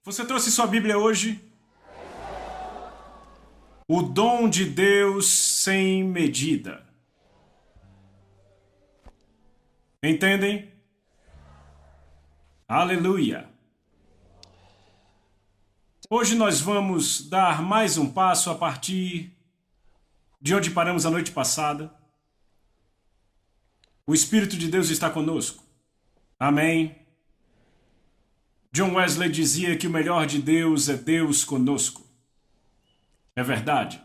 Você trouxe sua Bíblia hoje? O dom de Deus sem medida. Entendem? Aleluia! Hoje nós vamos dar mais um passo a partir de onde paramos a noite passada. O Espírito de Deus está conosco. Amém. John Wesley dizia que o melhor de Deus é Deus conosco. É verdade.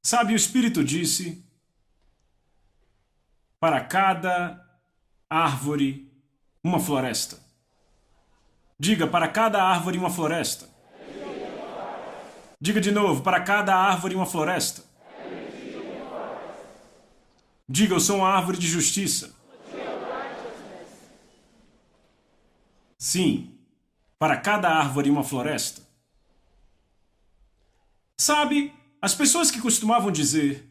Sabe, o Espírito disse: para cada árvore, uma floresta. Diga, para cada árvore, uma floresta. Diga de novo, para cada árvore, uma floresta. Diga, eu sou uma árvore de justiça. Sim, para cada árvore, uma floresta. Sabe, as pessoas que costumavam dizer: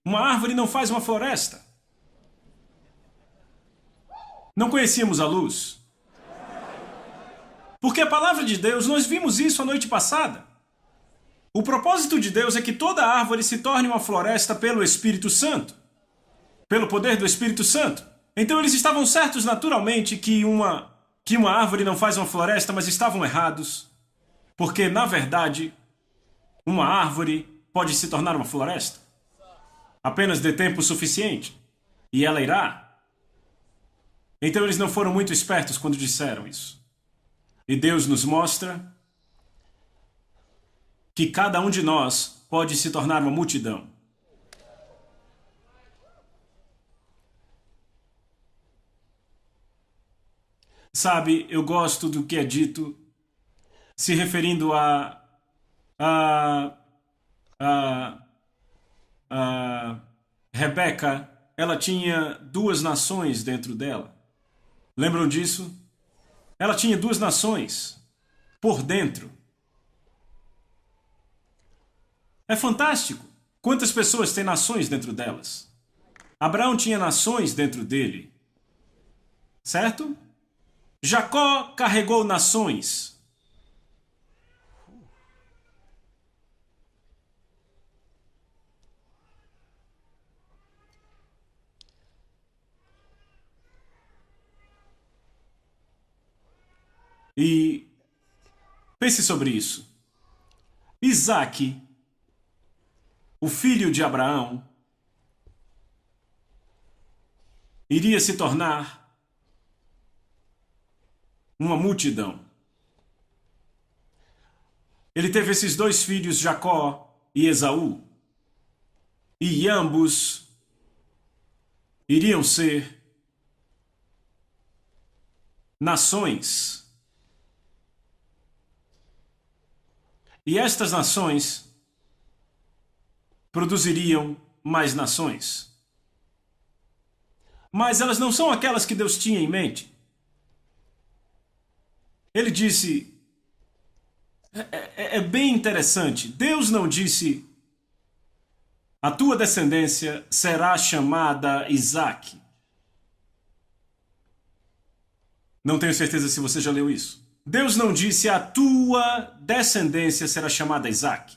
uma árvore não faz uma floresta. Não conhecíamos a luz. Porque a palavra de Deus, nós vimos isso a noite passada. O propósito de Deus é que toda árvore se torne uma floresta pelo Espírito Santo. Pelo poder do Espírito Santo. Então eles estavam certos naturalmente que uma árvore não faz uma floresta, mas estavam errados. Porque, na verdade, uma árvore pode se tornar uma floresta. Apenas dê tempo suficiente. E ela irá. Então eles não foram muito espertos quando disseram isso. E Deus nos mostra que cada um de nós pode se tornar uma multidão. Sabe, eu gosto do que é dito se referindo a Rebeca. Ela tinha duas nações dentro dela. Lembram disso? Ela tinha duas nações por dentro. É fantástico. Quantas pessoas têm nações dentro delas? Abraão tinha nações dentro dele. Certo? Jacó carregou nações. E pense sobre isso. Isaque, o filho de Abraão, iria se tornar uma multidão. Ele teve esses dois filhos, Jacó e Esaú, e ambos iriam ser nações. E estas nações produziriam mais nações. Mas elas não são aquelas que Deus tinha em mente. Ele disse, é bem interessante, Deus não disse: a tua descendência será chamada Isaque. Não tenho certeza se você já leu isso. Deus não disse: a tua descendência será chamada Isaque.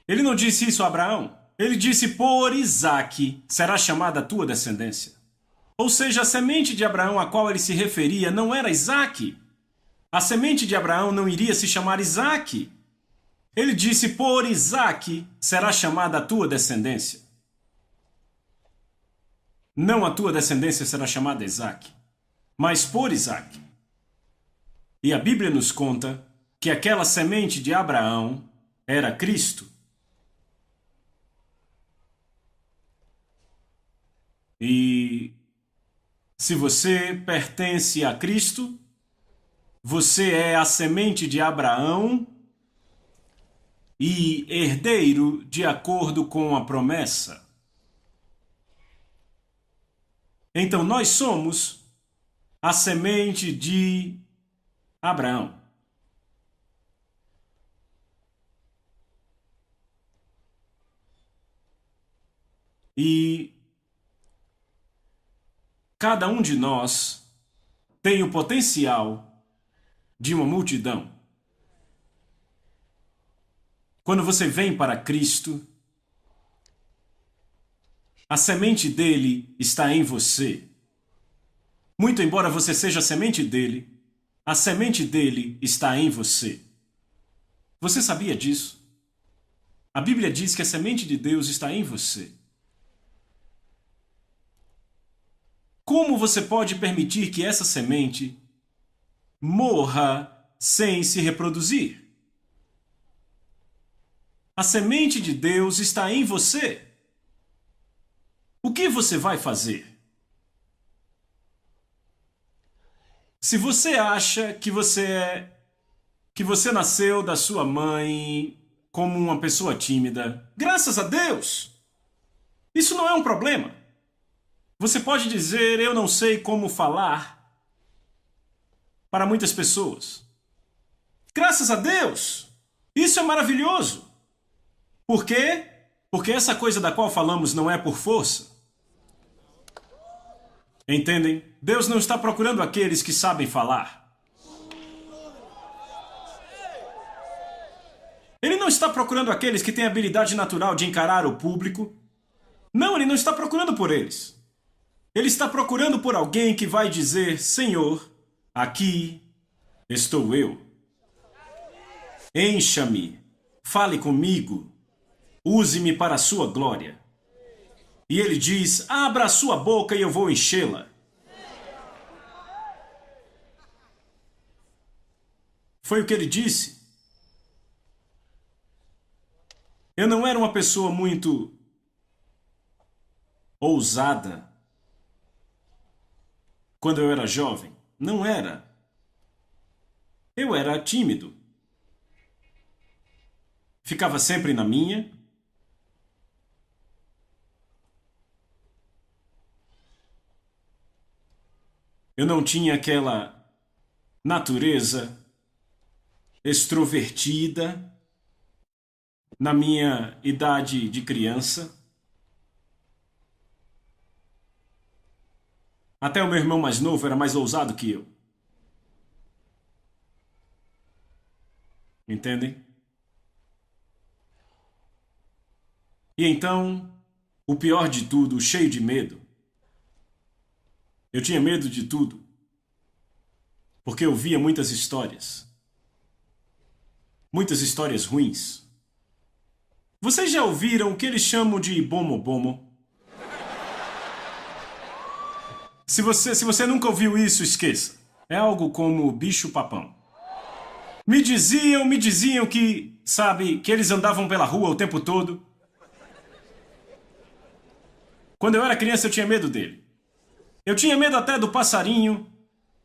Ele não disse isso a Abraão. Ele disse: por Isaque será chamada a tua descendência. Ou seja, a semente de Abraão a qual ele se referia não era Isaque. A semente de Abraão não iria se chamar Isaque. Ele disse: por Isaque será chamada a tua descendência. Não a tua descendência será chamada Isaque, mas por Isaque. E a Bíblia nos conta que aquela semente de Abraão era Cristo. E se você pertence a Cristo, você é a semente de Abraão e herdeiro de acordo com a promessa. Então nós somos a semente de Abraão. E Cada um de nós tem o potencial de uma multidão. Quando você vem para Cristo, a semente dele está em você. Muito embora você seja a semente dele, a semente dele está em você. Você sabia disso? A Bíblia diz que a semente de Deus está em você. Como você pode permitir que essa semente morra sem se reproduzir? A semente de Deus está em você. O que você vai fazer? Se você acha que você nasceu da sua mãe como uma pessoa tímida, graças a Deus, isso não é um problema. Você pode dizer, eu não sei como falar para muitas pessoas. Graças a Deus, isso é maravilhoso. Por quê? Porque essa coisa da qual falamos não é por força. Entendem? Deus não está procurando aqueles que sabem falar. Ele não está procurando aqueles que têm habilidade natural de encarar o público. Não, ele não está procurando por eles. Ele está procurando por alguém que vai dizer, Senhor, aqui estou eu. Encha-me, fale comigo, use-me para a sua glória. E ele diz, abra a sua boca e eu vou enchê-la. Foi o que ele disse. Eu não era uma pessoa muito ousada quando eu era jovem. Não era. Eu era tímido. Ficava sempre na minha. Eu não tinha aquela natureza extrovertida na minha idade de criança. Até o meu irmão mais novo era mais ousado que eu. Entendem? E então, o pior de tudo, cheio de medo. Eu tinha medo de tudo. Porque eu via muitas histórias. Muitas histórias ruins. Vocês já ouviram o que eles chamam de bomo-bomo? Se você nunca ouviu isso, esqueça. É algo como bicho-papão. Me diziam que, sabe, que eles andavam pela rua o tempo todo. Quando eu era criança, eu tinha medo dele. Eu tinha medo até do passarinho,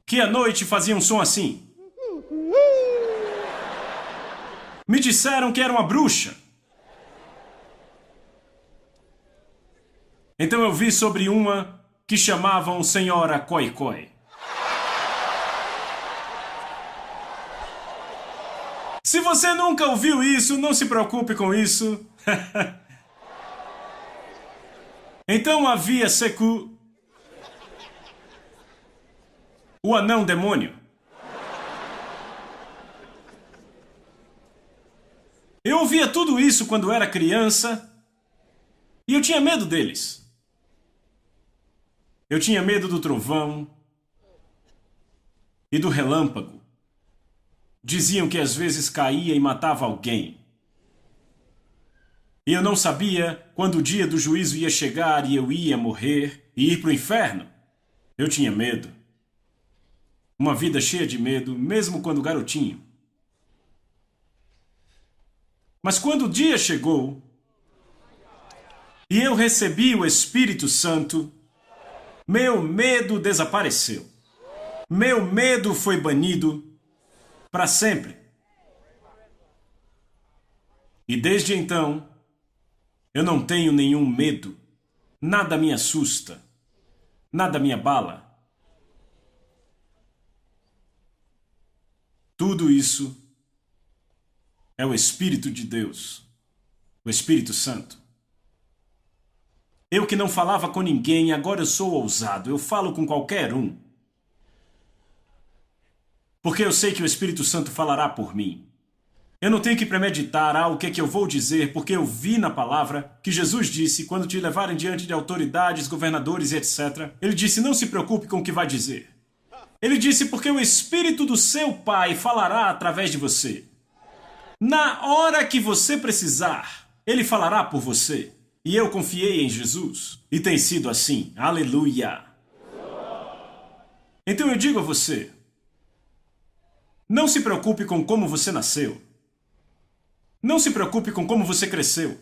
que à noite fazia um som assim. Me disseram que era uma bruxa. Então eu vi sobre uma que chamavam Senhora Coi-Coi. Se você nunca ouviu isso, não se preocupe com isso. Então havia Seku, o anão demônio. Eu ouvia tudo isso quando era criança e eu tinha medo deles. Eu tinha medo do trovão e do relâmpago. Diziam que às vezes caía e matava alguém. E eu não sabia quando o dia do juízo ia chegar e eu ia morrer e ir para o inferno. Eu tinha medo. Uma vida cheia de medo, mesmo quando garotinho. Mas quando o dia chegou e eu recebi o Espírito Santo, meu medo desapareceu. Meu medo foi banido para sempre. E desde então, eu não tenho nenhum medo. Nada me assusta. Nada me abala. Tudo isso é o Espírito de Deus, o Espírito Santo. Eu que não falava com ninguém, agora eu sou ousado, eu falo com qualquer um. Porque eu sei que o Espírito Santo falará por mim. Eu não tenho que premeditar o que é que eu vou dizer, porque eu vi na palavra que Jesus disse, quando te levarem diante de autoridades, governadores e etc. Ele disse, não se preocupe com o que vai dizer. Ele disse, porque o Espírito do seu Pai falará através de você. Na hora que você precisar, Ele falará por você. E eu confiei em Jesus. E tem sido assim. Aleluia! Então eu digo a você, não se preocupe com como você nasceu. Não se preocupe com como você cresceu.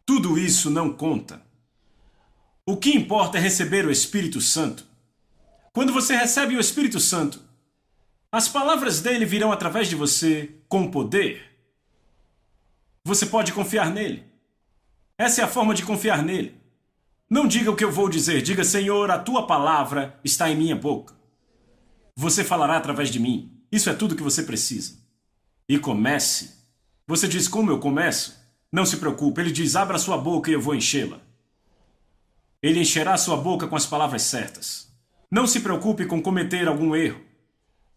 Tudo isso não conta. O que importa é receber o Espírito Santo. Quando você recebe o Espírito Santo, as palavras dele virão através de você com poder. Você pode confiar nele. Essa é a forma de confiar nele. Não diga o que eu vou dizer, diga, Senhor, a tua palavra está em minha boca. Você falará através de mim. Isso é tudo que você precisa. E comece. Você diz, como eu começo? Não se preocupe, ele diz, abra sua boca e eu vou enchê-la. Ele encherá sua boca com as palavras certas. Não se preocupe com cometer algum erro.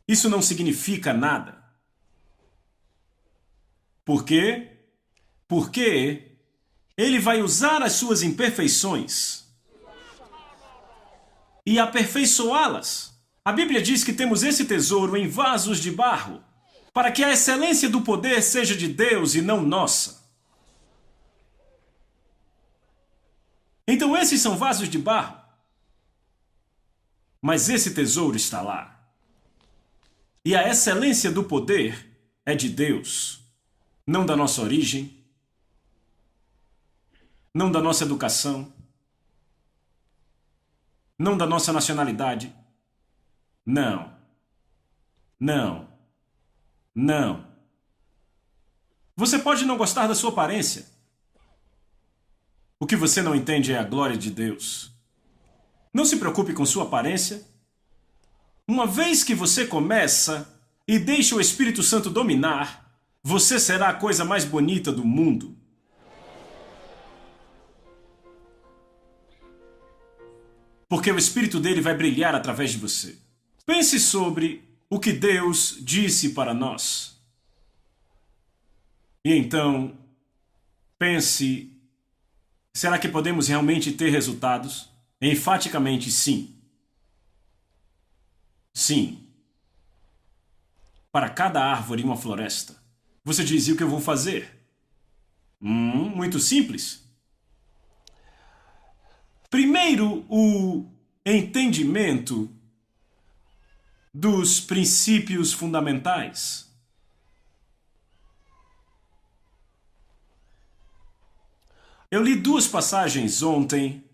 Isso não significa nada. Por quê? Porque ele vai usar as suas imperfeições e aperfeiçoá-las. A Bíblia diz que temos esse tesouro em vasos de barro, para que a excelência do poder seja de Deus e não nossa. Então esses são vasos de barro. Mas esse tesouro está lá. E a excelência do poder é de Deus, não da nossa origem, não da nossa educação, não da nossa nacionalidade. Não. Não. Não. Você pode não gostar da sua aparência. O que você não entende é a glória de Deus. Não se preocupe com sua aparência. Uma vez que você começa e deixa o Espírito Santo dominar, você será a coisa mais bonita do mundo. Porque o Espírito dele vai brilhar através de você. Pense sobre o que Deus disse para nós. E então, pense, será que podemos realmente ter resultados? Enfaticamente, sim. Sim. Para cada árvore uma floresta. Você diz, e o que eu vou fazer? Muito simples. Primeiro, o entendimento dos princípios fundamentais. Eu li duas passagens ontem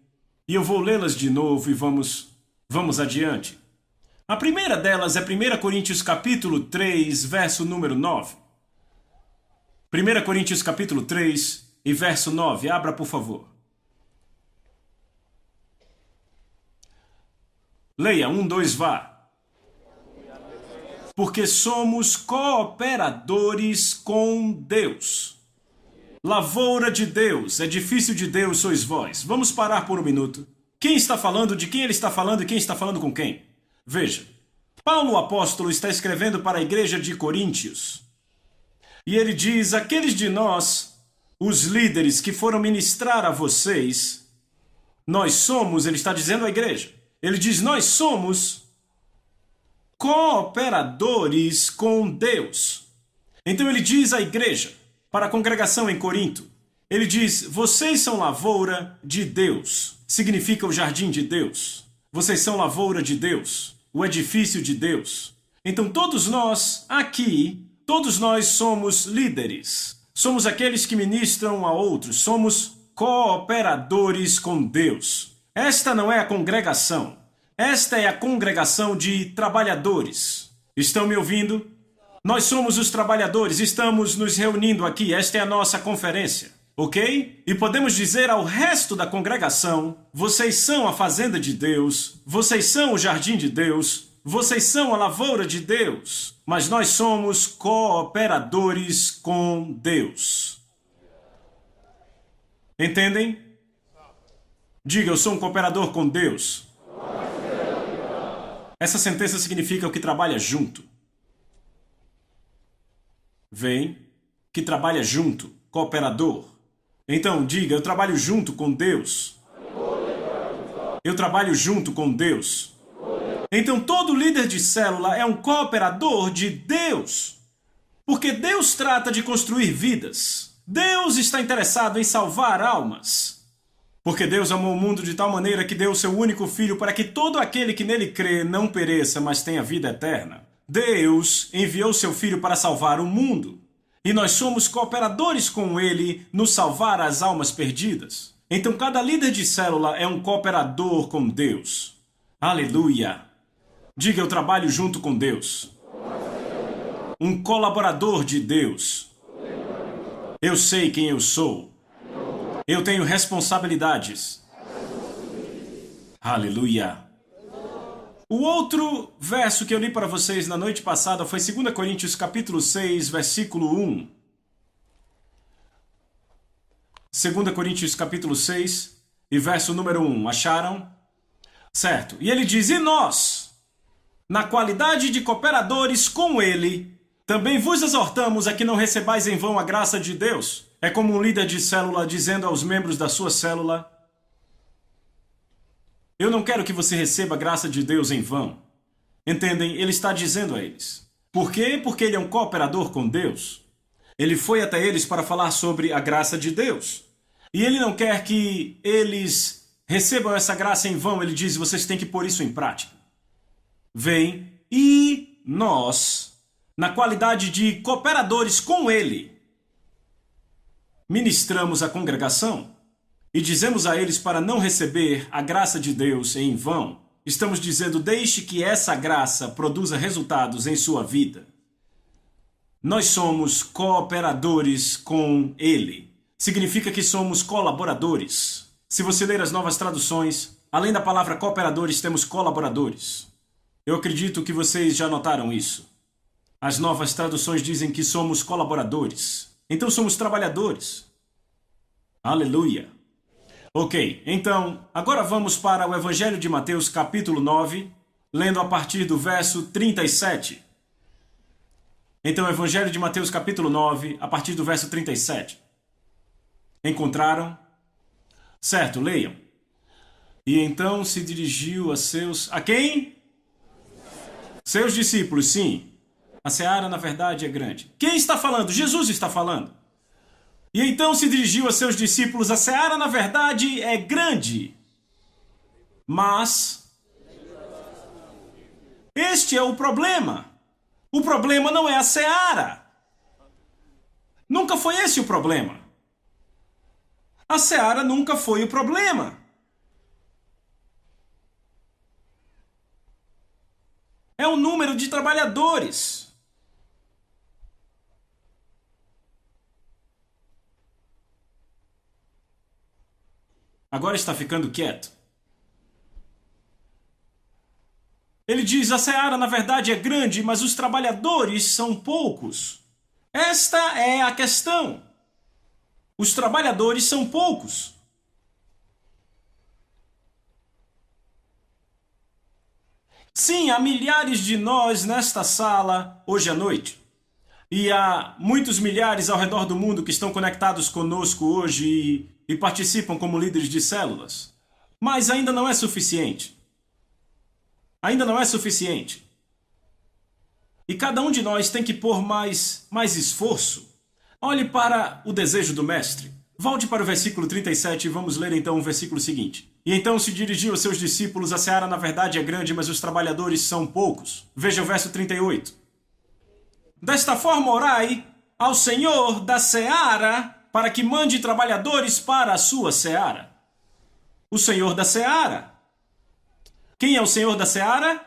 e eu vou lê-las de novo e vamos adiante. A primeira delas é 1 Coríntios capítulo 3, verso número 9. 1 Coríntios capítulo 3 e verso 9. Abra, por favor. Leia, 1, 2, vá. Porque somos cooperadores com Deus. Lavoura de Deus, edifício de Deus sois vós. Vamos parar por um minuto. Quem está falando, de quem ele está falando e quem está falando com quem? Veja, Paulo o apóstolo está escrevendo para a igreja de Coríntios. E ele diz, aqueles de nós, os líderes que foram ministrar a vocês, nós somos, ele está dizendo à igreja, ele diz, nós somos cooperadores com Deus. Então ele diz à igreja, para a congregação em Corinto, ele diz, vocês são lavoura de Deus. Significa o jardim de Deus. Vocês são lavoura de Deus, o edifício de Deus. Então todos nós aqui, todos nós somos líderes. Somos aqueles que ministram a outros. Somos cooperadores com Deus. Esta não é a congregação. Esta é a congregação de trabalhadores. Estão me ouvindo? Nós somos os trabalhadores, estamos nos reunindo aqui. Esta é a nossa conferência, ok? E podemos dizer ao resto da congregação, vocês são a fazenda de Deus, vocês são o jardim de Deus, vocês são a lavoura de Deus, mas nós somos cooperadores com Deus. Entendem? Diga, eu sou um cooperador com Deus. Essa sentença significa o que trabalha junto. Vem, que trabalha junto, cooperador. Então, diga, eu trabalho junto com Deus. Eu trabalho junto com Deus. Então, todo líder de célula é um cooperador de Deus. Porque Deus trata de construir vidas. Deus está interessado em salvar almas. Porque Deus amou o mundo de tal maneira que deu o seu único filho para que todo aquele que nele crê não pereça, mas tenha vida eterna. Deus enviou seu filho para salvar o mundo. E nós somos cooperadores com ele no salvar as almas perdidas. Então cada líder de célula é um cooperador com Deus. Aleluia! Diga, eu trabalho junto com Deus. Um colaborador de Deus. Eu sei quem eu sou. Eu tenho responsabilidades. Aleluia! O outro verso que eu li para vocês na noite passada foi 2 Coríntios capítulo 6, versículo 1. 2 Coríntios capítulo 6 e verso número 1. Acharam? Certo. E ele diz, e nós, na qualidade de cooperadores com ele, também vos exortamos a que não recebais em vão a graça de Deus. É como um líder de célula dizendo aos membros da sua célula, eu não quero que você receba a graça de Deus em vão. Entendem? Ele está dizendo a eles. Por quê? Porque ele é um cooperador com Deus. Ele foi até eles para falar sobre a graça de Deus. E ele não quer que eles recebam essa graça em vão. Ele diz, vocês têm que pôr isso em prática. Vem, e nós, na qualidade de cooperadores com ele, ministramos a congregação e dizemos a eles para não receber a graça de Deus em vão. Estamos dizendo, deixe que essa graça produza resultados em sua vida. Nós somos cooperadores com ele. Significa que somos colaboradores. Se você ler as novas traduções, além da palavra cooperadores, temos colaboradores. Eu acredito que vocês já notaram isso. As novas traduções dizem que somos colaboradores. Então somos trabalhadores. Aleluia! Ok, então, agora vamos para o Evangelho de Mateus capítulo 9, lendo a partir do verso 37. Então, Evangelho de Mateus capítulo 9, a partir do verso 37. Encontraram? Certo, leiam. E então se dirigiu a seus... A quem? Seus discípulos, sim. A seara, na verdade, é grande. Quem está falando? Jesus está falando. E então se dirigiu a seus discípulos, a seara, na verdade, é grande. Mas este é o problema. O problema não é a seara. Nunca foi esse o problema. A seara nunca foi o problema. É o número de trabalhadores. Agora está ficando quieto. Ele diz, a seara na verdade é grande, mas os trabalhadores são poucos. Esta é a questão. Os trabalhadores são poucos. Sim, há milhares de nós nesta sala hoje à noite. E há muitos milhares ao redor do mundo que estão conectados conosco hoje e participam como líderes de células. Mas ainda não é suficiente. Ainda não é suficiente. E cada um de nós tem que pôr mais esforço. Olhe para o desejo do mestre. Volte para o versículo 37 e vamos ler então o versículo seguinte. E então se dirigiu aos seus discípulos, a seara na verdade é grande, mas os trabalhadores são poucos. Veja o verso 38. Desta forma orai ao Senhor da seara para que mande trabalhadores para a sua seara. O Senhor da seara. Quem é o Senhor da seara?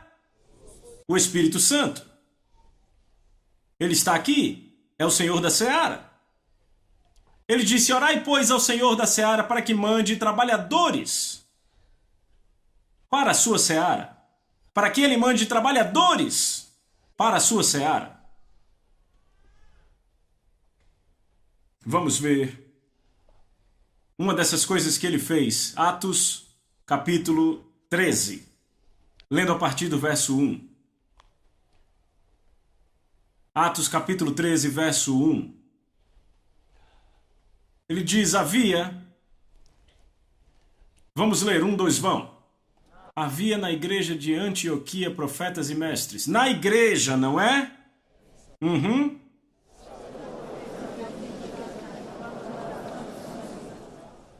O Espírito Santo. Ele está aqui. É o Senhor da seara. Ele disse, orai, pois, ao Senhor da seara para que mande trabalhadores para a sua seara. Para que ele mande trabalhadores para a sua seara. Vamos ver uma dessas coisas que ele fez. Atos capítulo 13, lendo a partir do verso 1. Atos capítulo 13, verso 1. Ele diz, vamos ler, 1, 2, vão. Havia na igreja de Antioquia profetas e mestres. Na igreja, não é?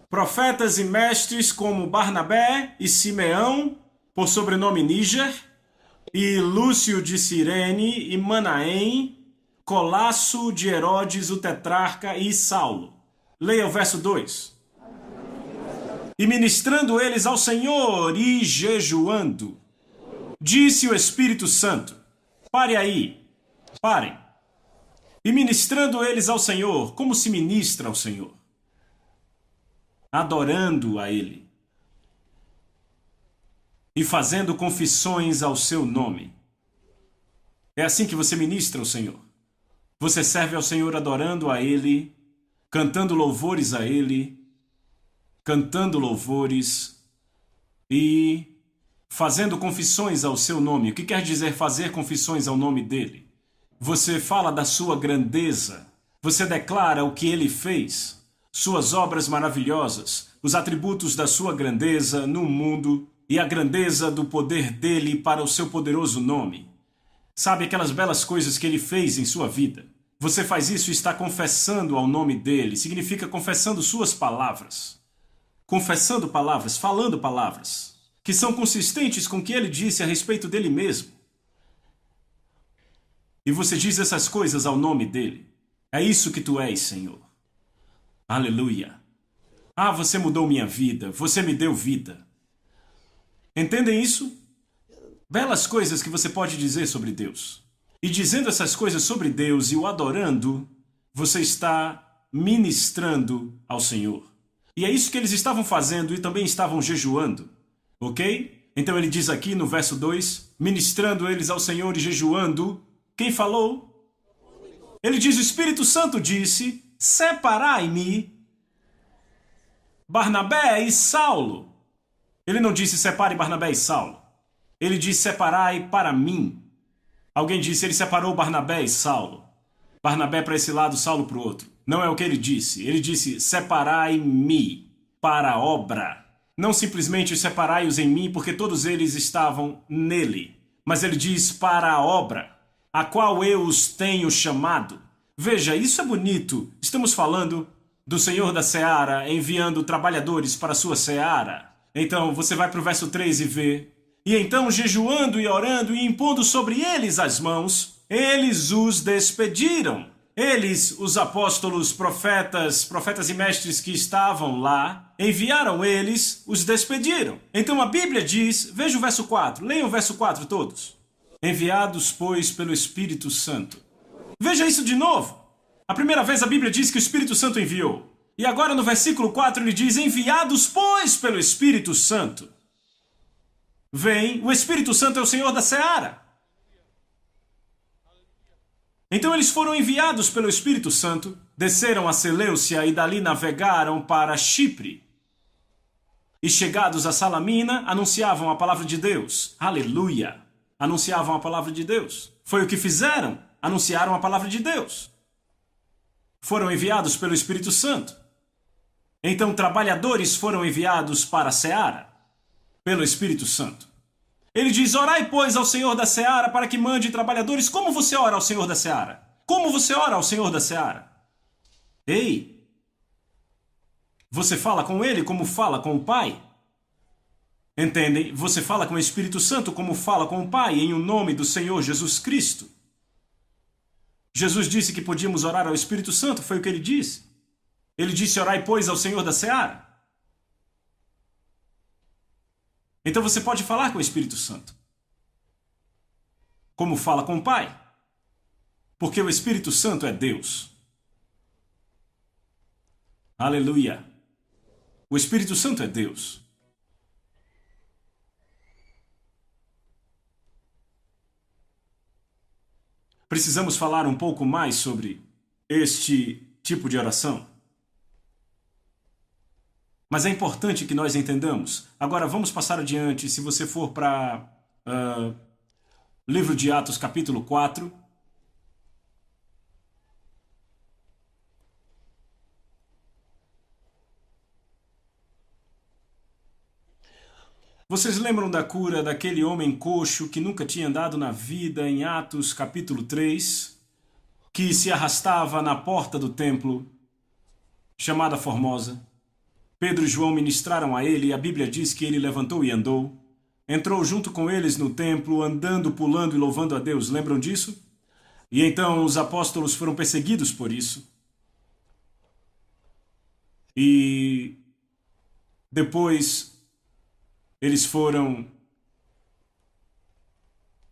Profetas e mestres como Barnabé e Simeão, por sobrenome Níger, e Lúcio de Cirene e Manaém, Colasso de Herodes o tetrarca e Saulo. Leia o verso 2. E ministrando eles ao Senhor e jejuando, disse o Espírito Santo. Pare aí. Parem. E ministrando eles ao Senhor, como se ministra ao Senhor? Adorando a Ele. E fazendo confissões ao seu nome. É assim que você ministra ao Senhor. Você serve ao Senhor adorando a Ele, cantando louvores a Ele, cantando louvores e fazendo confissões ao seu nome. O que quer dizer fazer confissões ao nome dele? Você fala da sua grandeza, você declara o que ele fez, suas obras maravilhosas, os atributos da sua grandeza no mundo e a grandeza do poder dele para o seu poderoso nome. Sabe aquelas belas coisas que ele fez em sua vida? Você faz isso e está confessando ao nome dele, significa confessando suas palavras. Confessando palavras, falando palavras, que são consistentes com o que ele disse a respeito dele mesmo. E você diz essas coisas ao nome dele. É isso que tu és, Senhor. Aleluia. Ah, você mudou minha vida, você me deu vida. Entendem isso? Belas coisas que você pode dizer sobre Deus. E dizendo essas coisas sobre Deus e o adorando, você está ministrando ao Senhor. E é isso que eles estavam fazendo e também estavam jejuando. Ok? Então ele diz aqui no verso 2, ministrando eles ao Senhor e jejuando. Quem falou? Ele diz, o Espírito Santo disse, separai-me Barnabé e Saulo. Ele não disse separe Barnabé e Saulo. Ele disse separai para mim. Alguém disse, ele separou Barnabé e Saulo. Barnabé para esse lado, Saulo para o outro. Não é o que ele disse. Ele disse, separai-me para a obra. Não simplesmente separai-os em mim, porque todos eles estavam nele. Mas ele diz, para a obra, a qual eu os tenho chamado. Veja, isso é bonito. Estamos falando do Senhor da Seara enviando trabalhadores para a sua seara. Então, você vai para o verso 3 e vê. E então, jejuando e orando e impondo sobre eles as mãos, eles os despediram. Eles, os apóstolos, profetas e mestres que estavam lá, enviaram eles, os despediram. Então a Bíblia diz, veja o verso 4, leiam o verso 4 todos. Enviados, pois, pelo Espírito Santo. Veja isso de novo. A primeira vez a Bíblia diz que o Espírito Santo enviou. E agora no versículo 4 ele diz, enviados, pois, pelo Espírito Santo. Vem, o Espírito Santo é o Senhor da Seara. Então eles foram enviados pelo Espírito Santo, desceram a Seleucia e dali navegaram para Chipre. E chegados a Salamina, anunciavam a palavra de Deus. Aleluia! Anunciavam a palavra de Deus. Foi o que fizeram, anunciaram a palavra de Deus. Foram enviados pelo Espírito Santo. Então trabalhadores foram enviados para a Seara, pelo Espírito Santo. Ele diz, orai, pois, ao Senhor da Seara para que mande trabalhadores. Como você ora ao Senhor da Seara? Como você ora ao Senhor da Seara? Ei! Você fala com ele como fala com o Pai? Entendem? Você fala com o Espírito Santo como fala com o Pai, em o nome do Senhor Jesus Cristo. Jesus disse que podíamos orar ao Espírito Santo, foi o que ele disse. Ele disse, orai, pois, ao Senhor da Seara. Então você pode falar com o Espírito Santo. Como fala com o Pai. Porque o Espírito Santo é Deus. Aleluia. O Espírito Santo é Deus. Precisamos falar um pouco mais sobre este tipo de oração. Mas é importante que nós entendamos. Agora, vamos passar adiante. Se você for para livro de Atos, capítulo 4. Vocês lembram da cura daquele homem coxo que nunca tinha andado na vida em Atos, capítulo 3, que se arrastava na porta do templo, chamada Formosa? Pedro e João ministraram a ele e a Bíblia diz que ele levantou e andou. Entrou junto com eles no templo, andando, pulando e louvando a Deus. Lembram disso? E então os apóstolos foram perseguidos por isso. E depois eles foram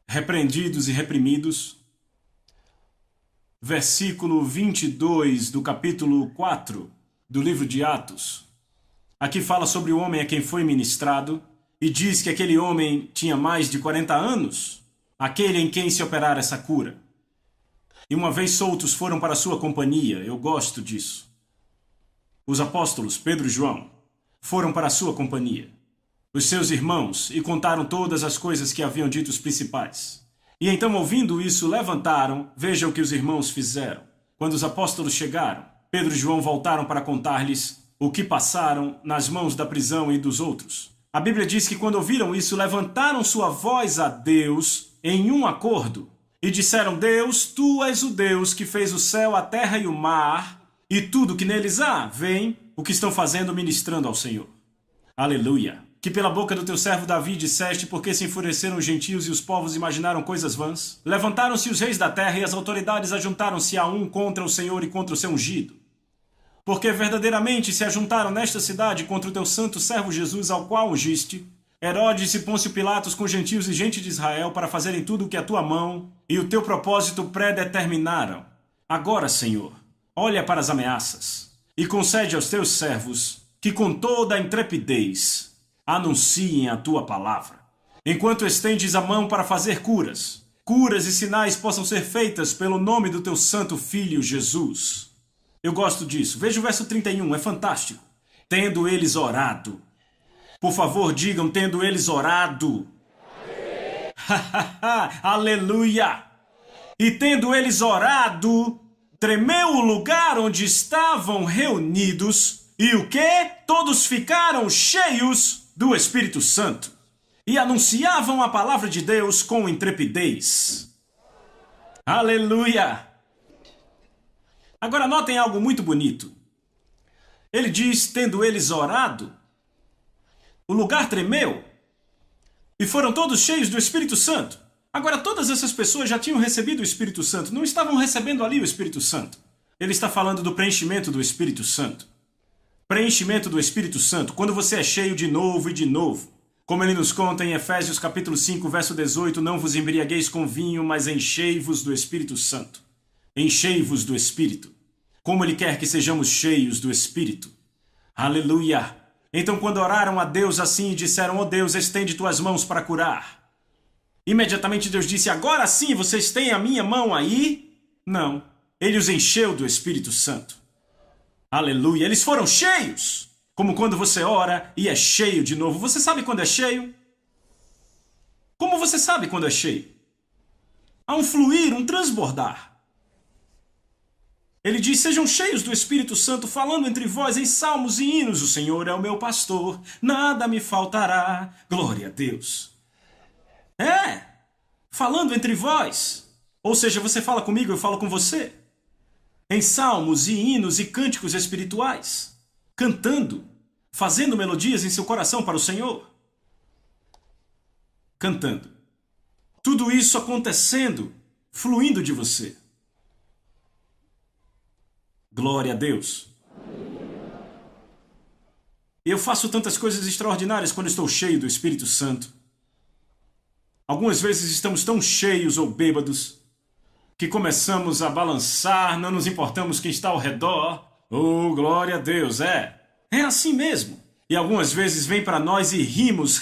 repreendidos e reprimidos. Versículo 22 do capítulo 4 do livro de Atos. Aqui fala sobre o homem a quem foi ministrado e diz que aquele homem tinha mais de 40 anos, aquele em quem se operara essa cura. E uma vez soltos foram para a sua companhia. Eu gosto disso. Os apóstolos, Pedro e João, foram para a sua companhia, os seus irmãos, e contaram todas as coisas que haviam dito os principais. E então, ouvindo isso, levantaram. Veja o que os irmãos fizeram. Quando os apóstolos chegaram, Pedro e João voltaram para contar-lhes o que passaram nas mãos da prisão e dos outros. A Bíblia diz que quando ouviram isso, levantaram sua voz a Deus em um acordo e disseram: Deus, tu és o Deus que fez o céu, a terra e o mar e tudo que neles há. Vem o que estão fazendo ministrando ao Senhor. Aleluia! Que pela boca do teu servo Davi disseste, porque se enfureceram os gentios e os povos imaginaram coisas vãs. Levantaram-se os reis da terra e as autoridades ajuntaram-se a um contra o Senhor e contra o seu ungido. Porque verdadeiramente se ajuntaram nesta cidade contra o teu santo servo Jesus, ao qual ungiste, Herodes e Pôncio Pilatos com gentios e gente de Israel, para fazerem tudo o que a tua mão e o teu propósito predeterminaram. Agora, Senhor, olha para as ameaças e concede aos teus servos que com toda a intrepidez anunciem a tua palavra, enquanto estendes a mão para fazer curas e sinais possam ser feitas pelo nome do teu santo Filho Jesus. Eu gosto disso. Veja o verso 31, é fantástico. Tendo eles orado. Por favor, digam, tendo eles orado. Aleluia! E tendo eles orado, tremeu o lugar onde estavam reunidos, e o quê? Todos ficaram cheios do Espírito Santo e anunciavam a palavra de Deus com intrepidez. Aleluia! Agora notem algo muito bonito. Ele diz, tendo eles orado, o lugar tremeu e foram todos cheios do Espírito Santo. Agora todas essas pessoas já tinham recebido o Espírito Santo, não estavam recebendo ali o Espírito Santo. Ele está falando do preenchimento do Espírito Santo. Preenchimento do Espírito Santo, quando você é cheio de novo e de novo. Como ele nos conta em Efésios capítulo 5, verso 18, não vos embriagueis com vinho, mas enchei-vos do Espírito Santo. Enchei-vos do Espírito. Como ele quer que sejamos cheios do Espírito. Aleluia! Então quando oraram a Deus assim e disseram, ó Deus, estende tuas mãos para curar. Imediatamente Deus disse, agora sim vocês têm a minha mão aí? Não. Ele os encheu do Espírito Santo. Aleluia! Eles foram cheios. Como quando você ora e é cheio de novo. Você sabe quando é cheio? Como você sabe quando é cheio? Há um fluir, um transbordar. Ele diz, sejam cheios do Espírito Santo, falando entre vós em salmos e hinos. O Senhor é o meu pastor, nada me faltará. Glória a Deus. Falando entre vós. Ou seja, você fala comigo, eu falo com você. Em salmos e hinos e cânticos espirituais. Cantando, fazendo melodias em seu coração para o Senhor. Cantando. Tudo isso acontecendo, fluindo de você. Glória a Deus. Eu faço tantas coisas extraordinárias quando estou cheio do Espírito Santo. Algumas vezes estamos tão cheios ou bêbados que começamos a balançar, não nos importamos quem está ao redor. Oh, glória a Deus, é assim mesmo. E algumas vezes vem para nós e rimos.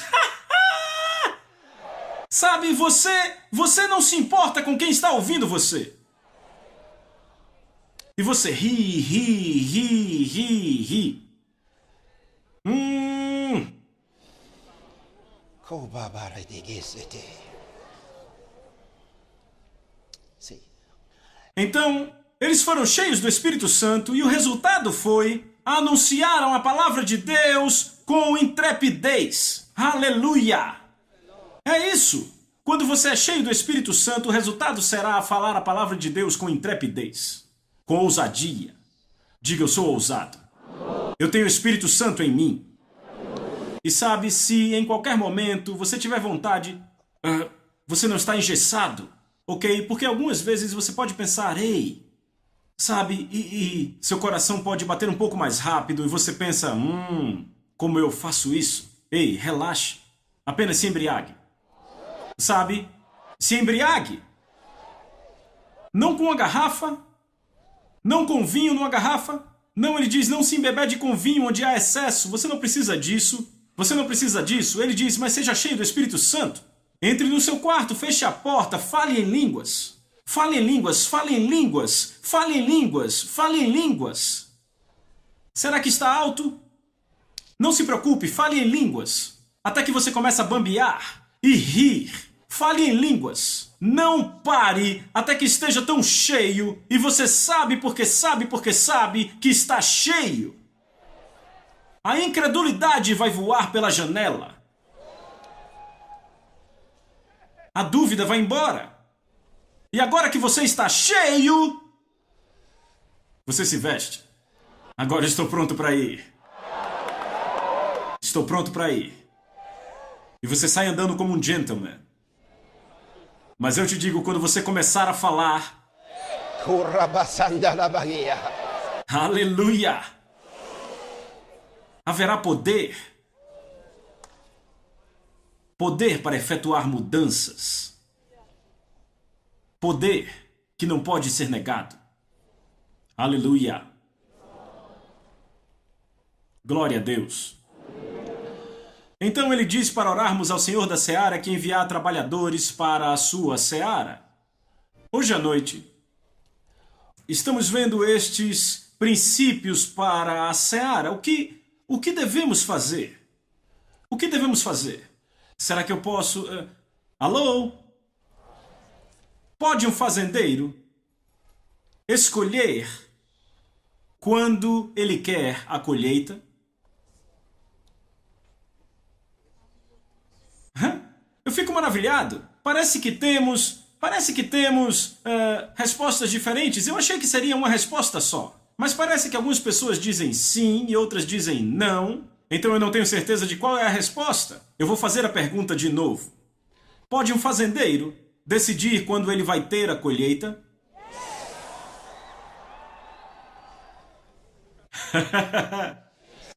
Sabe, você não se importa com quem está ouvindo você. E você ri. Hum. Então, eles foram cheios do Espírito Santo e o resultado foi: anunciaram a palavra de Deus com intrepidez. Aleluia! É isso! Quando você é cheio do Espírito Santo, o resultado será falar a palavra de Deus com intrepidez, com ousadia. Diga: eu sou ousado. Eu tenho o Espírito Santo em mim. E sabe, se em qualquer momento você tiver vontade, você não está engessado, ok? Porque algumas vezes você pode pensar: ei, sabe, e seu coração pode bater um pouco mais rápido e você pensa: como eu faço isso? Ei, relaxe. Apenas se embriague. Sabe? Se embriague. Não com a garrafa. Não com vinho numa garrafa. Não, ele diz: não se embebede com vinho onde há excesso. Você não precisa disso. Você não precisa disso. Ele diz: mas seja cheio do Espírito Santo. Entre no seu quarto, feche a porta, fale em línguas. Fale em línguas, fale em línguas, fale em línguas, fale em línguas. Será que está alto? Não se preocupe, fale em línguas. Até que você comece a bambear e rir. Fale em línguas. Não pare até que esteja tão cheio e você sabe porque sabe que está cheio. A incredulidade vai voar pela janela. A dúvida vai embora. E agora que você está cheio, você se veste. Agora estou pronto para ir. Estou pronto para ir. E você sai andando como um gentleman. Mas eu te digo, quando você começar a falar, aleluia, haverá poder. Poder para efetuar mudanças. Poder que não pode ser negado. Aleluia. Glória a Deus. Então ele diz para orarmos ao Senhor da Seara que enviar trabalhadores para a sua seara. Hoje à noite, estamos vendo estes princípios para a seara. O que devemos fazer? O que devemos fazer? Será que eu posso... Alô? Pode um fazendeiro escolher quando ele quer a colheita? Eu fico maravilhado. Parece que temos respostas diferentes. Eu achei que seria uma resposta só. Mas parece que algumas pessoas dizem sim e outras dizem não. Então eu não tenho certeza de qual é a resposta. Eu vou fazer a pergunta de novo. Pode um fazendeiro decidir quando ele vai ter a colheita?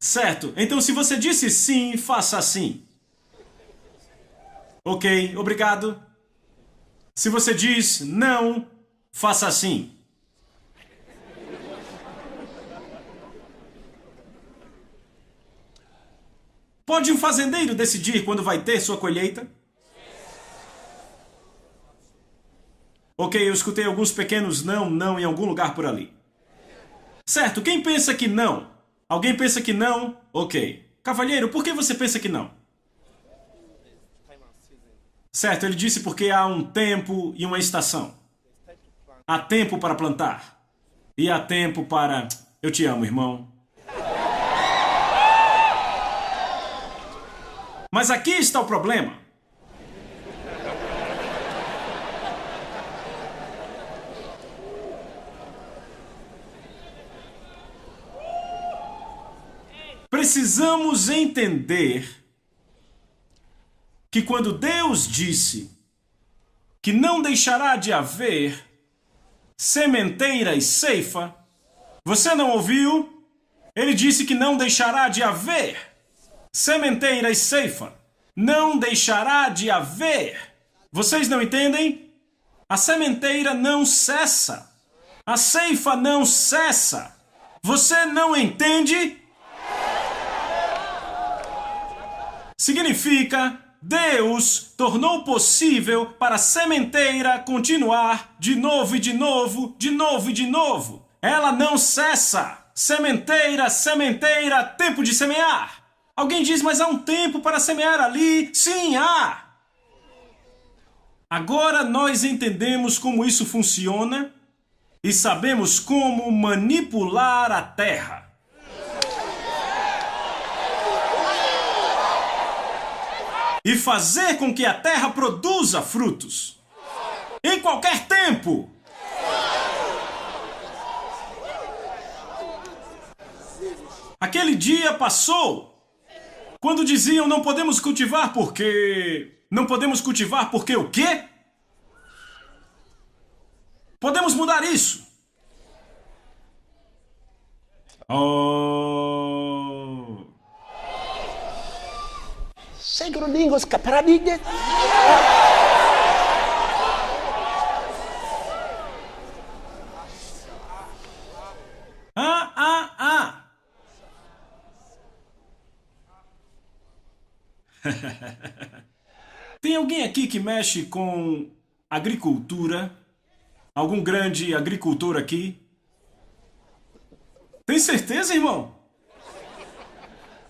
Certo. Então se você disse sim, faça assim. Ok, obrigado. Se você diz não, faça assim. Pode um fazendeiro decidir quando vai ter sua colheita? Ok, eu escutei alguns pequenos não em algum lugar por ali. Certo, quem pensa que não? Alguém pensa que não? Ok. Cavalheiro, por que você pensa que não? Certo, ele disse porque há um tempo e uma estação. Há tempo para plantar. E há tempo para... Eu te amo, irmão. Mas aqui está o problema. Precisamos entender que quando Deus disse que não deixará de haver sementeira e ceifa, você não ouviu? Ele disse que não deixará de haver sementeira e ceifa. Não deixará de haver. Vocês não entendem? A sementeira não cessa. A ceifa não cessa. Você não entende? Significa, Deus tornou possível para a sementeira continuar de novo e de novo, de novo e de novo. Ela não cessa. Sementeira, sementeira, tempo de semear. Alguém diz, mas há um tempo para semear ali. Sim, há. Agora nós entendemos como isso funciona e sabemos como manipular a terra. E fazer com que a terra produza frutos. Em qualquer tempo. Aquele dia passou. Quando diziam não podemos cultivar porque... Não podemos cultivar porque o quê? Podemos mudar isso. Oh... Segrodingos caparadides. Tem alguém aqui que mexe com agricultura? Algum grande agricultor aqui? Tem certeza, irmão?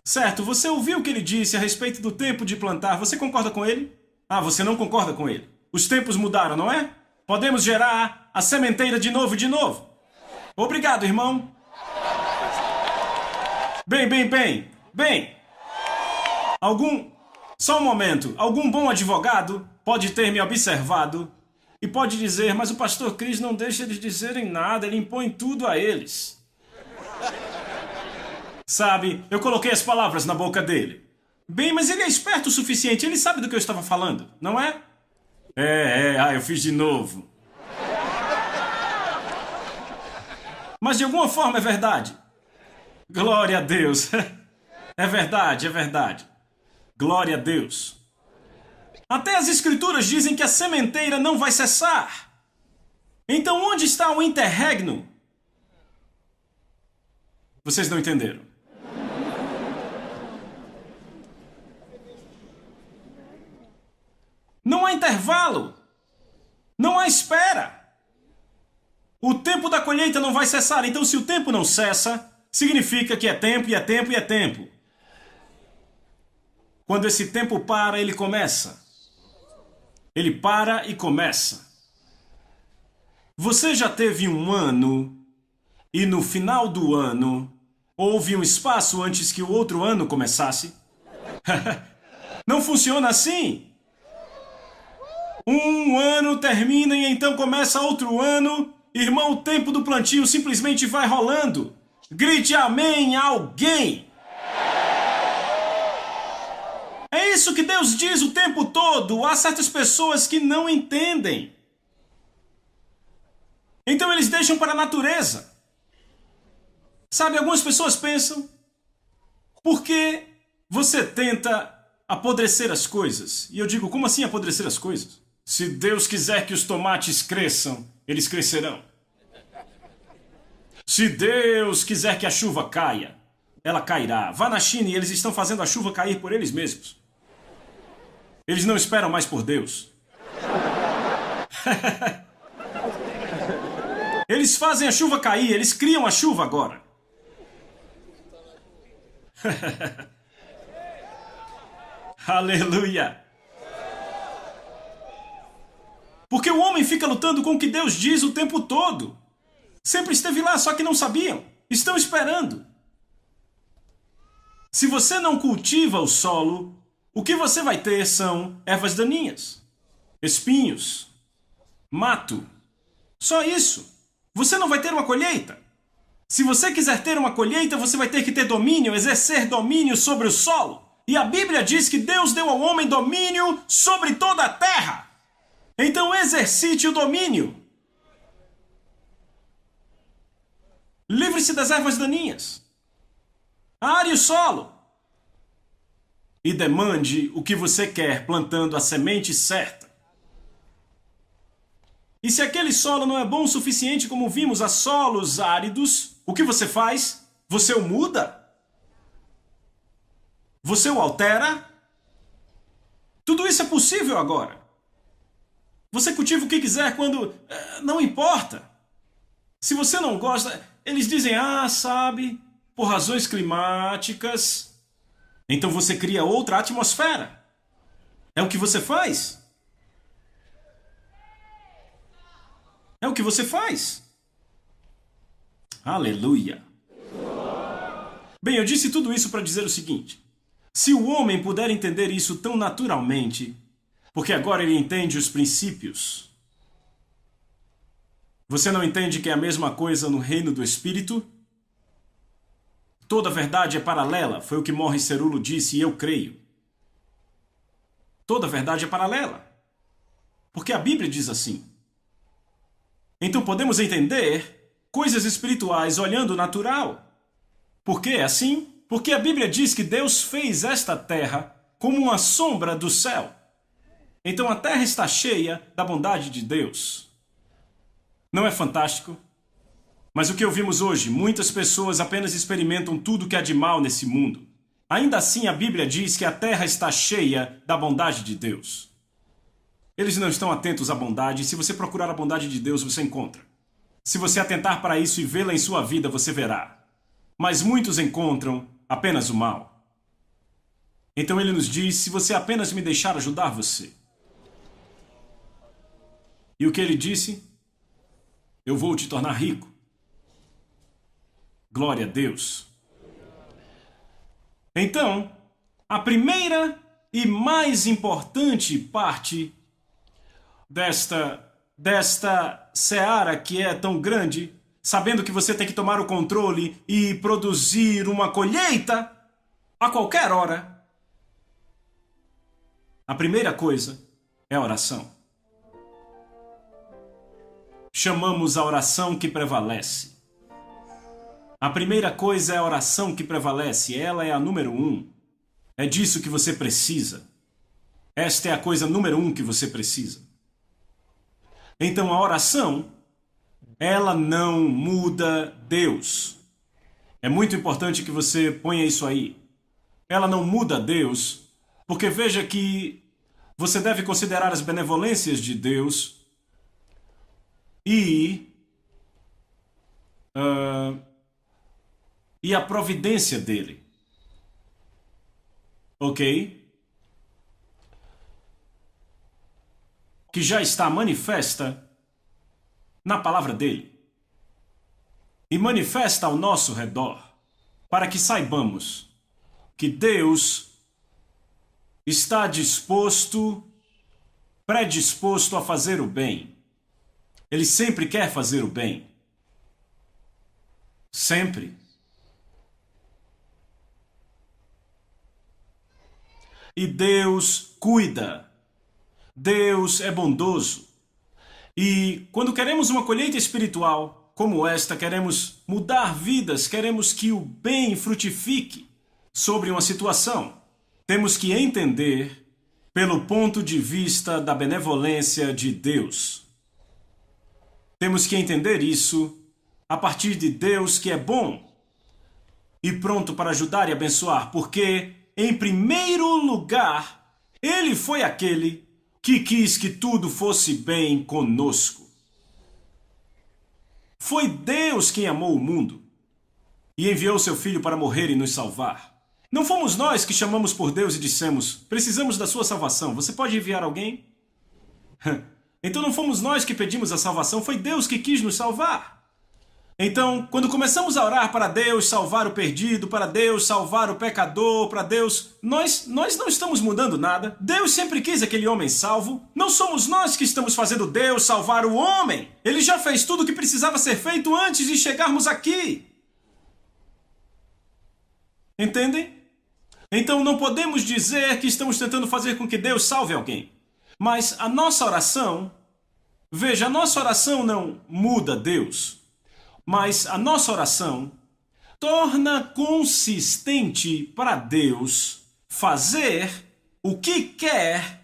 Certo, você ouviu o que ele disse a respeito do tempo de plantar. Você concorda com ele? Ah, você não concorda com ele. Os tempos mudaram, não é? Podemos gerar a sementeira de novo e de novo. Obrigado, irmão. Bem. Só um momento. Algum bom advogado pode ter me observado e pode dizer, mas o pastor Chris não deixa eles dizerem nada, ele impõe tudo a eles. Sabe, eu coloquei as palavras na boca dele. Bem, mas ele é esperto o suficiente, ele sabe do que eu estava falando, não é? Eu fiz de novo. Mas de alguma forma é verdade. Glória a Deus. É verdade. Glória a Deus. Até as escrituras dizem que a sementeira não vai cessar. Então onde está o interregno? Vocês não entenderam. Não há intervalo. Não há espera. O tempo da colheita não vai cessar. Então se o tempo não cessa, significa que é tempo, e é tempo, e é tempo. Quando esse tempo para, ele começa. Ele para e começa. Você já teve um ano e no final do ano houve um espaço antes que o outro ano começasse? Não funciona assim. Um ano termina e então começa outro ano. Irmão, o tempo do plantio simplesmente vai rolando. Grite amém, alguém! É isso que Deus diz o tempo todo. Há certas pessoas que não entendem. Então eles deixam para a natureza. Sabe, algumas pessoas pensam, por que você tenta apodrecer as coisas? E eu digo, como assim apodrecer as coisas? Se Deus quiser que os tomates cresçam, eles crescerão. Se Deus quiser que a chuva caia, ela cairá. Vá na China e eles estão fazendo a chuva cair por eles mesmos. Eles não esperam mais por Deus. Eles fazem a chuva cair, eles criam a chuva agora. Aleluia! Porque o homem fica lutando com o que Deus diz o tempo todo. Sempre esteve lá, só que não sabiam. Estão esperando. Se você não cultiva o solo, o que você vai ter são ervas daninhas, espinhos, mato. Só isso. Você não vai ter uma colheita. Se você quiser ter uma colheita, você vai ter que ter domínio, exercer domínio sobre o solo. E a Bíblia diz que Deus deu ao homem domínio sobre toda a terra. Então exercite o domínio. Livre-se das ervas daninhas. Are o solo. E demande o que você quer plantando a semente certa. E se aquele solo não é bom o suficiente, como vimos, a solos áridos, o que você faz? Você o muda? Você o altera? Tudo isso é possível agora. Você cultiva o que quiser quando... não importa. Se você não gosta... Eles dizem, sabe, por razões climáticas, Então você cria outra atmosfera. É o que você faz. É o que você faz. Aleluia. Bem, eu disse tudo isso para dizer o seguinte. Se o homem puder entender isso tão naturalmente, porque agora ele entende os princípios, você não entende que é a mesma coisa no reino do Espírito? Toda verdade é paralela, foi o que Morris Cerullo disse e eu creio. Toda verdade é paralela, porque a Bíblia diz assim. Então podemos entender coisas espirituais olhando o natural. Por que é assim? Porque a Bíblia diz que Deus fez esta terra como uma sombra do céu. Então a terra está cheia da bondade de Deus. Não é fantástico? Mas o que ouvimos hoje, muitas pessoas apenas experimentam tudo que há de mal nesse mundo. Ainda assim, a Bíblia diz que a terra está cheia da bondade de Deus. Eles não estão atentos à bondade, e se você procurar a bondade de Deus, você encontra. Se você atentar para isso e vê-la em sua vida, você verá. Mas muitos encontram apenas o mal. Então ele nos diz, se você apenas me deixar ajudar você. E o que ele disse? Eu vou te tornar rico. Glória a Deus. Então, a primeira e mais importante parte desta seara que é tão grande, sabendo que você tem que tomar o controle e produzir uma colheita a qualquer hora, a primeira coisa é a oração. Chamamos a oração que prevalece. A primeira coisa é a oração que prevalece. Ela é a número 1. É disso que você precisa. Esta é a coisa número 1 que você precisa. Então a oração, ela não muda Deus. É muito importante que você ponha isso aí. Ela não muda Deus, porque veja que você deve considerar as benevolências de Deus e a providência dele. Ok? Que já está manifesta na palavra dele. E manifesta ao nosso redor, para que saibamos que Deus está predisposto a fazer o bem. Ele sempre quer fazer o bem. Sempre. E Deus cuida. Deus é bondoso. E quando queremos uma colheita espiritual como esta, queremos mudar vidas, queremos que o bem frutifique sobre uma situação, temos que entender pelo ponto de vista da benevolência de Deus. Temos que entender isso a partir de Deus que é bom e pronto para ajudar e abençoar, porque em primeiro lugar, Ele foi aquele que quis que tudo fosse bem conosco. Foi Deus quem amou o mundo e enviou seu Filho para morrer e nos salvar. Não fomos nós que chamamos por Deus e dissemos, precisamos da sua salvação, você pode enviar alguém? Então não fomos nós que pedimos a salvação, foi Deus que quis nos salvar. Então, quando começamos a orar para Deus salvar o perdido, para Deus salvar o pecador, para Deus... Nós não estamos mudando nada. Deus sempre quis aquele homem salvo. Não somos nós que estamos fazendo Deus salvar o homem. Ele já fez tudo o que precisava ser feito antes de chegarmos aqui. Entendem? Então não podemos dizer que estamos tentando fazer com que Deus salve alguém. Mas a nossa oração... Veja, a nossa oração não muda Deus. Mas a nossa oração torna consistente para Deus fazer o que quer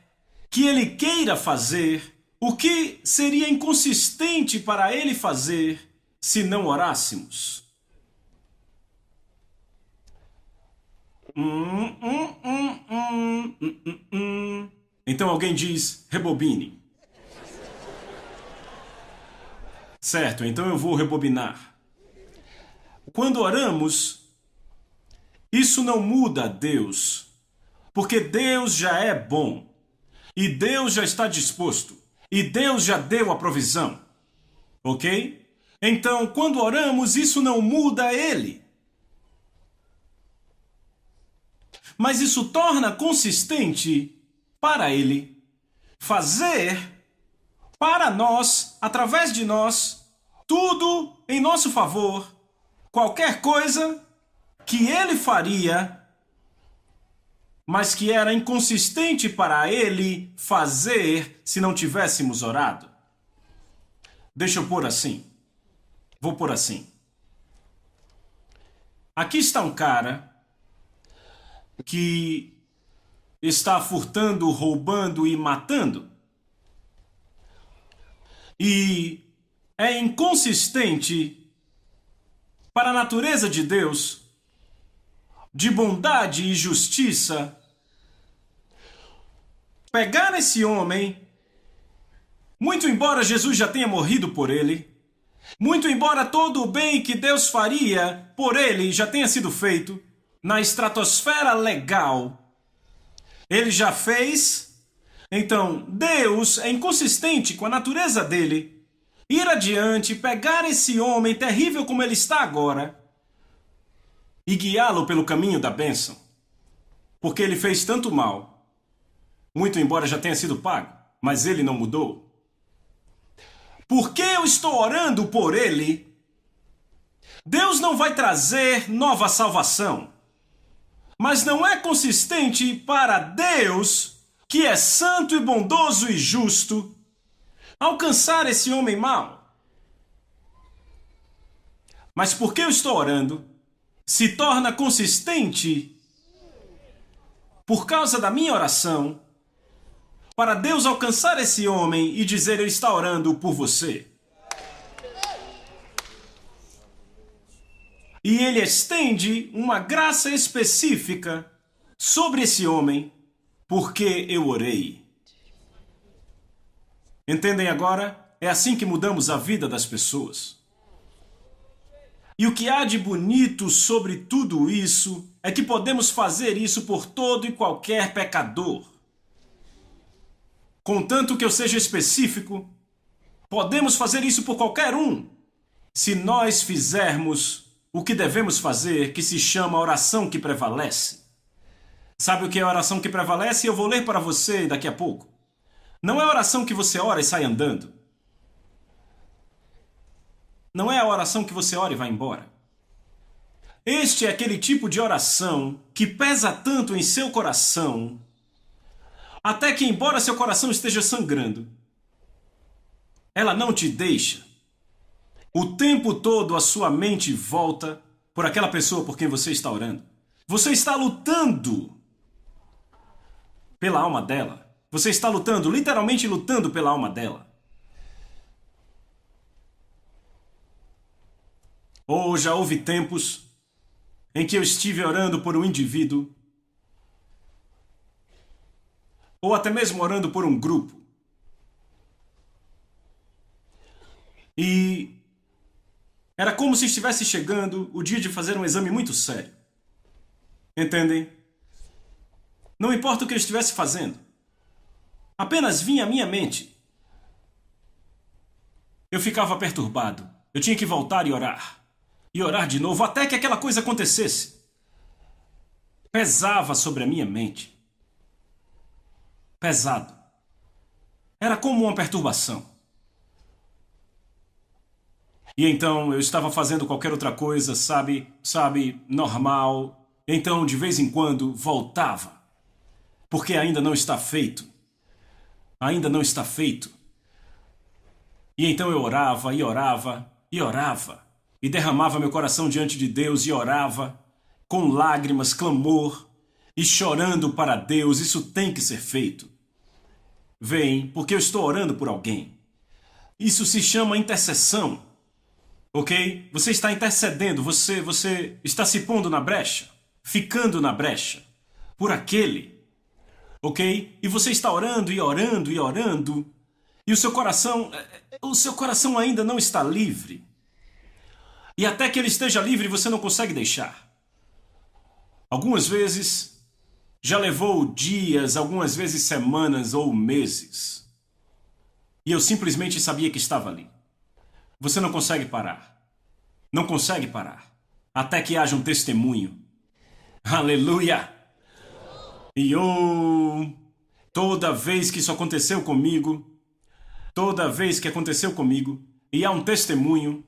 que Ele queira fazer, o que seria inconsistente para Ele fazer se não orássemos. Então alguém diz, rebobine. Certo, então eu vou rebobinar. Quando oramos Isso não muda Deus, porque Deus já é bom, e Deus já está disposto, e Deus já deu a provisão, ok? Então, quando oramos, isso não muda Ele. Mas isso torna consistente para Ele fazer para nós, através de nós, tudo em nosso favor, qualquer coisa que Ele faria, mas que era inconsistente para Ele fazer se não tivéssemos orado. Deixa eu pôr assim. Vou pôr assim. Aqui está um cara que está furtando, roubando e matando. E é inconsistente para a natureza de Deus, de bondade e justiça, pegar esse homem, muito embora Jesus já tenha morrido por ele, muito embora todo o bem que Deus faria por ele já tenha sido feito, na estratosfera legal, ele já fez. Então, Deus é inconsistente com a natureza dele ir adiante, pegar esse homem terrível como ele está agora e guiá-lo pelo caminho da bênção, porque ele fez tanto mal, muito embora já tenha sido pago, mas ele não mudou. Porque eu estou orando por ele, Deus não vai trazer nova salvação, mas não é consistente para Deus, que é santo e bondoso e justo, alcançar esse homem mau. Mas porque eu estou orando, se torna consistente por causa da minha oração, para Deus alcançar esse homem e dizer: Ele está orando por você. E Ele estende uma graça específica sobre esse homem, porque eu orei. Entendem agora? É assim que mudamos a vida das pessoas. E o que há de bonito sobre tudo isso é que podemos fazer isso por todo e qualquer pecador. Contanto que eu seja específico, podemos fazer isso por qualquer um, se nós fizermos o que devemos fazer, que se chama oração que prevalece. Sabe o que é a oração que prevalece? Eu vou ler para você daqui a pouco. Não é a oração que você ora e sai andando. Não é a oração que você ora e vai embora. Este é aquele tipo de oração que pesa tanto em seu coração, até que, embora seu coração esteja sangrando, ela não te deixa. O tempo todo a sua mente volta por aquela pessoa por quem você está orando. Você está lutando pela alma dela. Você está lutando, literalmente lutando pela alma dela. Ou já houve tempos em que eu estive orando por um indivíduo, ou até mesmo orando por um grupo. E era como se estivesse chegando o dia de fazer um exame muito sério. Entendem? Não importa o que eu estivesse fazendo. Apenas vinha à minha mente. Eu ficava perturbado. Eu tinha que voltar e orar. E orar de novo até que aquela coisa acontecesse. Pesava sobre a minha mente. Pesado. Era como uma perturbação. E então eu estava fazendo qualquer outra coisa, sabe, normal. Então, de vez em quando, voltava. Porque ainda não está feito. Ainda não está feito. E então eu orava, e orava, e orava. E derramava meu coração diante de Deus e orava, com lágrimas, clamor, e chorando para Deus. Isso tem que ser feito. Vem, porque eu estou orando por alguém. Isso se chama intercessão. Ok? Você está intercedendo, você está se pondo na brecha, ficando na brecha, por aquele. Ok? E você está orando e orando e orando, e o seu coração ainda não está livre. E até que ele esteja livre, você não consegue deixar. Algumas vezes já levou dias, algumas vezes semanas ou meses. E eu simplesmente sabia que estava ali. Você não consegue parar. Não consegue parar. Até que haja um testemunho. Aleluia! E toda vez que isso aconteceu comigo, toda vez que aconteceu comigo, e há um testemunho,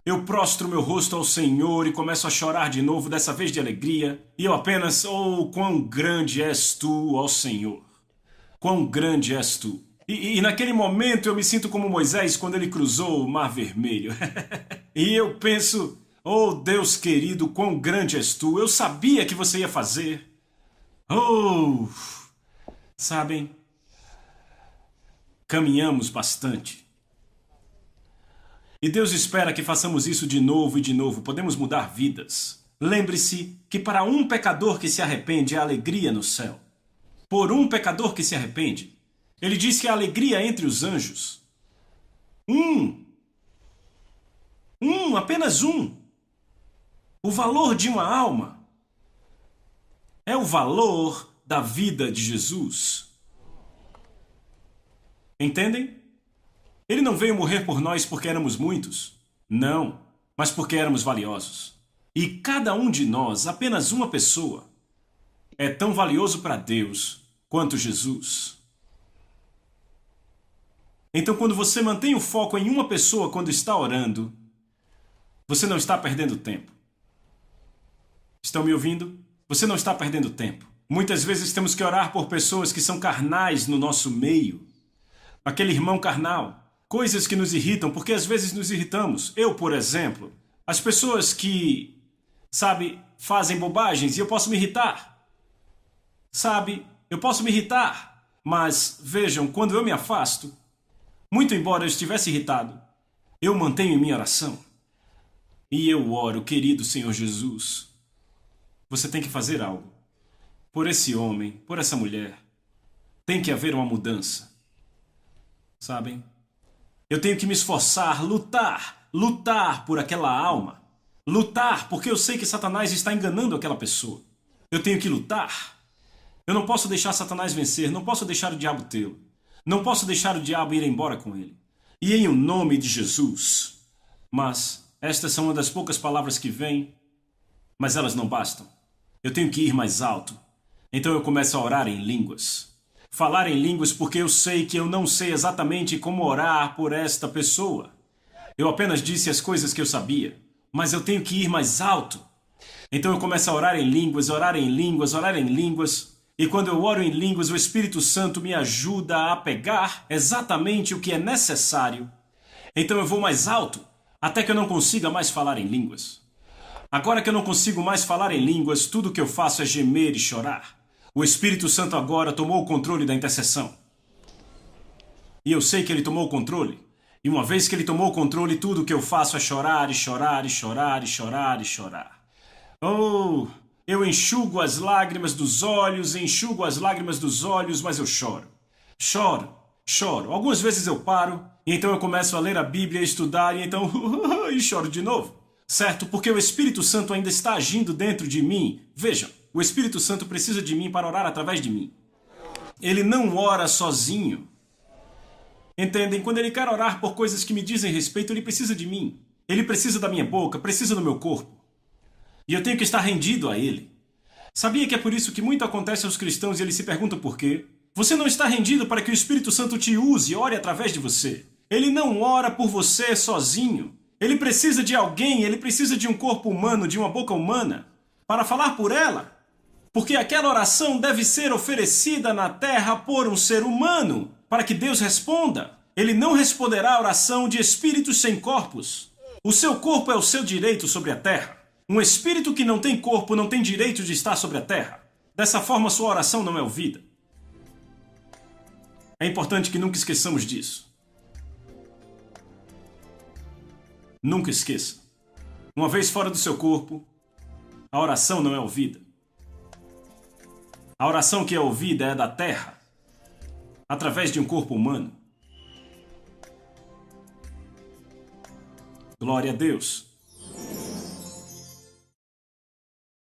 eu prostro meu rosto ao Senhor e começo a chorar de novo, dessa vez de alegria. E eu apenas, quão grande és tu, ó Senhor. Quão grande és tu. E naquele momento eu me sinto como Moisés quando ele cruzou o Mar Vermelho. E eu penso, oh Deus querido, quão grande és tu. Eu sabia que você ia fazer. Sabem, caminhamos bastante. E Deus espera que façamos isso de novo e de novo. Podemos mudar vidas. Lembre-se que para um pecador que se arrepende há alegria no céu. Por um pecador que se arrepende, ele diz que há alegria entre os anjos. Apenas um. O valor de uma alma é o valor da vida de Jesus. Entendem? Ele não veio morrer por nós porque éramos muitos. Não, mas porque éramos valiosos. E cada um de nós, apenas uma pessoa, é tão valioso para Deus quanto Jesus. Então, quando você mantém o foco em uma pessoa quando está orando, você não está perdendo tempo. Estão me ouvindo? Você não está perdendo tempo. Muitas vezes temos que orar por pessoas que são carnais no nosso meio. Aquele irmão carnal. Coisas que nos irritam, porque às vezes nos irritamos. Eu, por exemplo, as pessoas que, fazem bobagens e eu posso me irritar. Eu posso me irritar. Mas, vejam, quando eu me afasto, muito embora eu estivesse irritado, eu mantenho em minha oração. E eu oro, querido Senhor Jesus, você tem que fazer algo. Por esse homem, por essa mulher. Tem que haver uma mudança. Sabem? Eu tenho que me esforçar, lutar por aquela alma. Lutar porque eu sei que Satanás está enganando aquela pessoa. Eu tenho que lutar. Eu não posso deixar Satanás vencer, não posso deixar o diabo tê-lo. Não posso deixar o diabo ir embora com ele. E em o nome de Jesus. Mas estas são uma das poucas palavras que vêm, mas elas não bastam. Eu tenho que ir mais alto. Então eu começo a orar em línguas. Falar em línguas porque eu sei que eu não sei exatamente como orar por esta pessoa. Eu apenas disse as coisas que eu sabia, mas eu tenho que ir mais alto. Então eu começo a orar em línguas, orar em línguas, orar em línguas. E quando eu oro em línguas, o Espírito Santo me ajuda a pegar exatamente o que é necessário. Então eu vou mais alto, até que eu não consiga mais falar em línguas. Agora que eu não consigo mais falar em línguas, tudo que eu faço é gemer e chorar. O Espírito Santo agora tomou o controle da intercessão. E eu sei que ele tomou o controle. E uma vez que ele tomou o controle, tudo que eu faço é chorar e chorar e chorar e chorar e chorar. Eu enxugo as lágrimas dos olhos, mas eu choro. Choro. Algumas vezes eu paro, e então eu começo a ler a Bíblia, estudar, e então e choro de novo. Certo? Porque o Espírito Santo ainda está agindo dentro de mim. Vejam. O Espírito Santo precisa de mim para orar através de mim. Ele não ora sozinho. Entendem? Quando ele quer orar por coisas que me dizem respeito, ele precisa de mim. Ele precisa da minha boca, precisa do meu corpo. E eu tenho que estar rendido a ele. Sabia que é por isso que muito acontece aos cristãos e eles se perguntam por quê? Você não está rendido para que o Espírito Santo te use e ore através de você. Ele não ora por você sozinho. Ele precisa de alguém, ele precisa de um corpo humano, de uma boca humana, para falar por ela. Porque aquela oração deve ser oferecida na terra por um ser humano, para que Deus responda. Ele não responderá a oração de espíritos sem corpos. O seu corpo é o seu direito sobre a terra. Um espírito que não tem corpo não tem direito de estar sobre a terra. Dessa forma, sua oração não é ouvida. É importante que nunca esqueçamos disso. Nunca esqueça. Uma vez fora do seu corpo, a oração não é ouvida. A oração que é ouvida é da terra, através de um corpo humano. Glória a Deus.